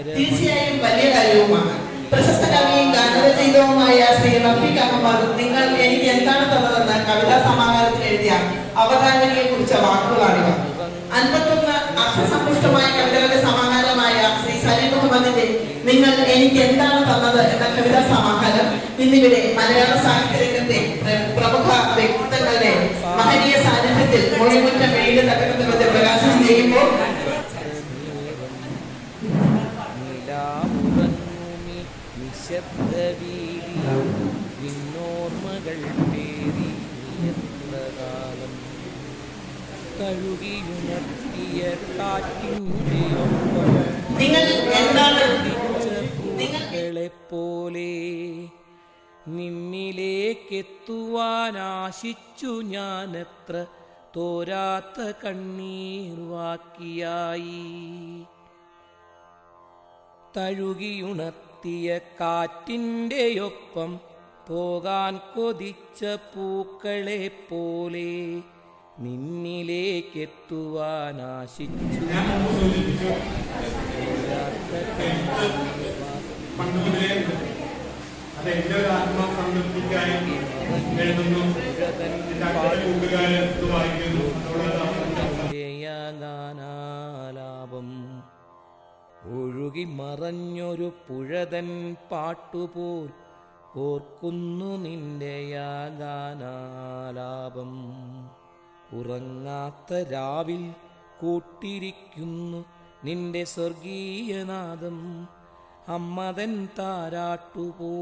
തീർച്ചയായും വലിയ കാര്യവുമാണ്. പ്രശസ്ത കവിയും ഗാനരചയിതവുമായ ശ്രീ റഫീഖ് അഹമ്മദ് നിങ്ങൾ എനിക്ക് എന്താണ് തന്നതെന്ന് കവിതാ സമാഹാരത്തിൽ എഴുതിയ അവതാരകയെ കുറിച്ച വാക്കുകളാണിവ. 51 അർത്ഥസമ്പുഷ്ടമായ കവിതകളുടെ സമാഹാരമായ ശ്രീ സലീം മുഹമ്മദിന്റെ നിങ്ങൾ എനിക്ക് എന്താണ് തന്നത് എന്ന കവിതാ സമാഹാരം ഇന്നിവിടെ മലയാള സാഹിത്യ രംഗത്തെ പ്രമുഖ വ്യക്തിത്വങ്ങളുടെ മഹനീയ സാന്നിധ്യത്തിൽ മൊഴിമുറ്റ വെയിൽ തകർത്തുകൊണ്ട് പ്രകാശനം ചെയ്യുമ്പോൾ നിങ്ങൾ എന്താണ് പോലെ നിന്നിലേക്കെത്തുവാനാശിച്ചു ഞാനെത്ര തോരാത്ത കണ്ണീർ വാക്കിയായി തഴുകിയുണർത്തിയ കാറ്റിൻ്റെയൊപ്പം പോകാൻ കൊതിച്ച പൂക്കളെ പോലെ നിന്നിലേക്കെത്തുവാനാശിച്ചു ഗാനാലാപം ഒഴുകി മറഞ്ഞൊരു പുഴതൻ പാട്ടുപോൽ ഓർക്കുന്നു നിന്റെ ഗാനാലാപം ഉറങ്ങാത്ത രാവിൽ കൂട്ടിരിക്കുന്നു നിന്റെ സ്വർഗീയനാദം അമ്മതൻ താരാട്ടുപോ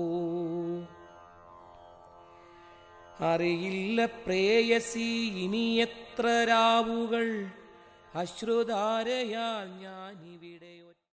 അറിയില്ല പ്രേയസി ഇനി എത്ര രാവുകൾ അശ്രുധാരയാൽ ഞാനിവിടെ